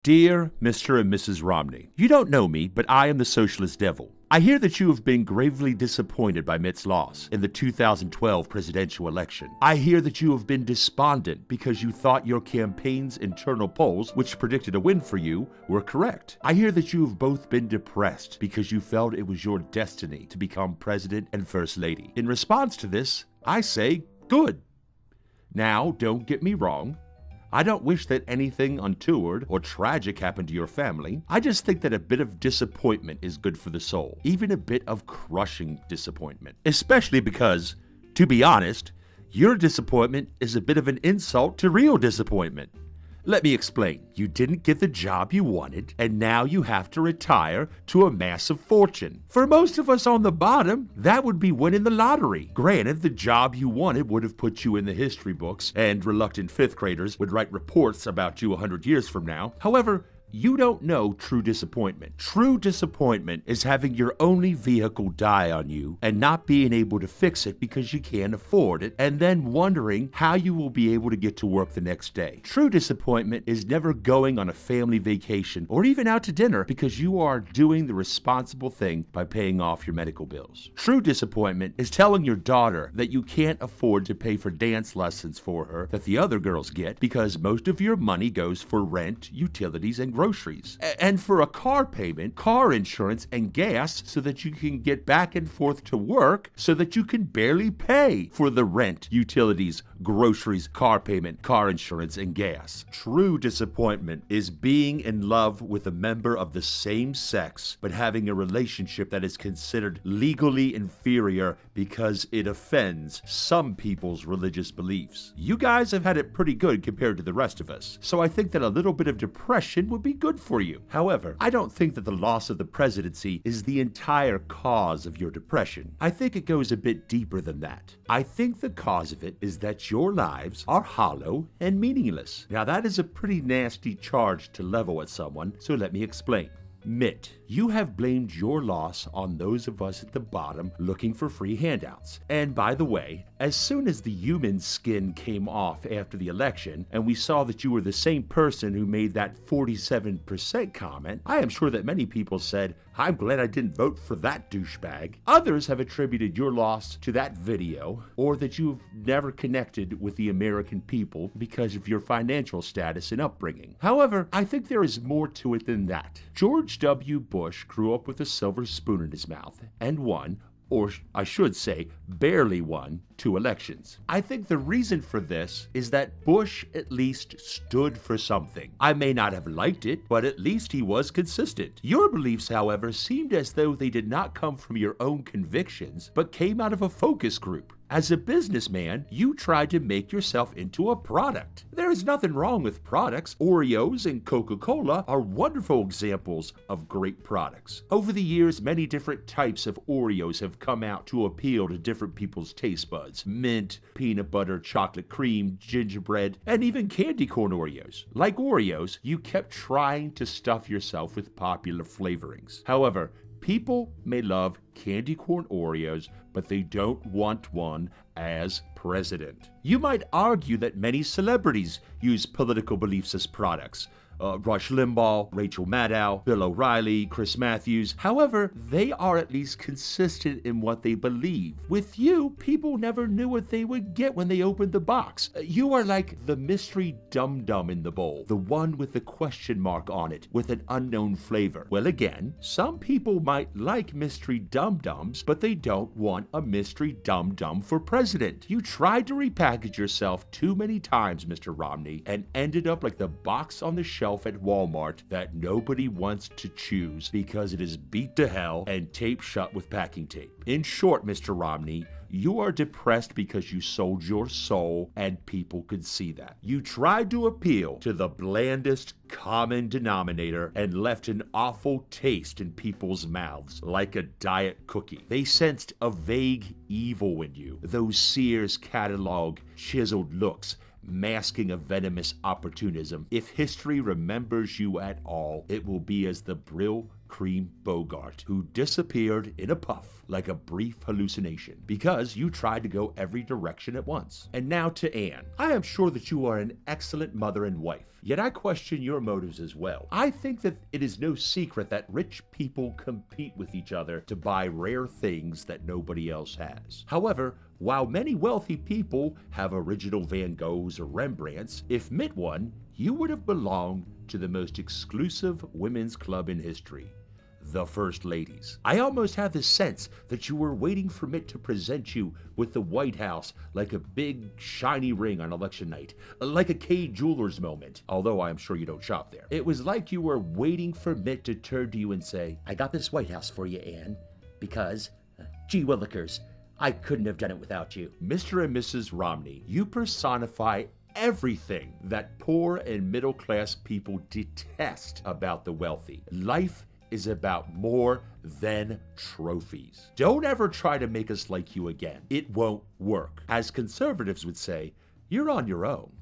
Dear Mr. and Mrs. Romney, you don't know me, but I am the Socialist Devil. I hear that you have been gravely disappointed by Mitt's loss in the 2012 presidential election. I hear that you have been despondent because you thought your campaign's internal polls, which predicted a win for you, were correct. I hear that you have both been depressed because you felt it was your destiny to become president and first lady. In response to this, I say, good. Now, don't get me wrong. I don't wish that anything untoward or tragic happened to your family. I just think that a bit of disappointment is good for the soul, even a bit of crushing disappointment. Especially because, to be honest, your disappointment is a bit of an insult to real disappointment. Let me explain. You didn't get the job you wanted, and now you have to retire to a massive fortune. For most of us on the bottom, that would be winning the lottery. Granted, the job you wanted would have put you in the history books, and reluctant fifth graders would write reports about you 100 years from now. However, you don't know true disappointment. True disappointment is having your only vehicle die on you and not being able to fix it because you can't afford it, and then wondering how you will be able to get to work the next day. True disappointment is never going on a family vacation or even out to dinner because you are doing the responsible thing by paying off your medical bills. True disappointment is telling your daughter that you can't afford to pay for dance lessons for her that the other girls get because most of your money goes for rent, utilities, and groceries, and for a car payment, car insurance, and gas so that you can get back and forth to work so that you can barely pay for the rent, utilities, groceries, car payment, car insurance, and gas. True disappointment is being in love with a member of the same sex but having a relationship that is considered legally inferior because it offends some people's religious beliefs. You guys have had it pretty good compared to the rest of us, so I think that a little bit of depression would be good for you. However, I don't think that the loss of the presidency is the entire cause of your depression. I think it goes a bit deeper than that. I think the cause of it is that your lives are hollow and meaningless. Now that is a pretty nasty charge to level at someone, so let me explain. Mitt, you have blamed your loss on those of us at the bottom looking for free handouts. And by the way, as soon as the human skin came off after the election and we saw that you were the same person who made that 47% comment, I am sure that many people said, I'm glad I didn't vote for that douchebag. Others have attributed your loss to that video or that you've never connected with the American people because of your financial status and upbringing. However, I think there is more to it than that. George W. Bush grew up with a silver spoon in his mouth and won, or I should say, barely won, 2 elections. I think the reason for this is that Bush at least stood for something. I may not have liked it, but at least he was consistent. Your beliefs, however, seemed as though they did not come from your own convictions, but came out of a focus group. As a businessman, you tried to make yourself into a product. There is nothing wrong with products. Oreos and Coca-Cola are wonderful examples of great products. Over the years, many different types of Oreos have come out to appeal to different people's taste buds. Mint, peanut butter, chocolate cream, gingerbread, and even candy corn Oreos. Like Oreos, you kept trying to stuff yourself with popular flavorings. However, people may love candy corn Oreos, but they don't want one as president. You might argue that many celebrities use political beliefs as products. Rush Limbaugh, Rachel Maddow, Bill O'Reilly, Chris Matthews. However, they are at least consistent in what they believe. With you, people never knew what they would get when they opened the box. You are like the mystery dum-dum in the bowl, the one with the question mark on it with an unknown flavor. Well, again, some people might like mystery dum-dums, but they don't want a mystery dum-dum for president. You tried to repackage yourself too many times, Mr. Romney, and ended up like the box on the shelf at Walmart that nobody wants to choose because it is beat to hell and taped shut with packing tape. In short, Mr. Romney, you are depressed because you sold your soul and people could see that. You tried to appeal to the blandest common denominator and left an awful taste in people's mouths like a diet cookie. They sensed a vague evil in you, those Sears catalog chiseled looks masking a venomous opportunism. If history remembers you at all, it will be as the cream Bogart, who disappeared in a puff like a brief hallucination because you tried to go every direction at once. And now to Anne. I am sure that you are an excellent mother and wife, yet I question your motives as well. I think that it is no secret that rich people compete with each other to buy rare things that nobody else has. However, while many wealthy people have original Van Goghs or Rembrandts, if Mitt won, you would have belonged to the most exclusive women's club in history, the First Ladies. I almost have the sense that you were waiting for Mitt to present you with the White House like a big shiny ring on election night, like a Kay Jewelers moment, although I'm sure you don't shop there. It was like you were waiting for Mitt to turn to you and say, "I got this White House for you, Anne, because, gee willikers, I couldn't have done it without you." Mr. and Mrs. Romney, you personify everything that poor and middle-class people detest about the wealthy. Life is about more than trophies. Don't ever try to make us like you again. It won't work. As conservatives would say, you're on your own.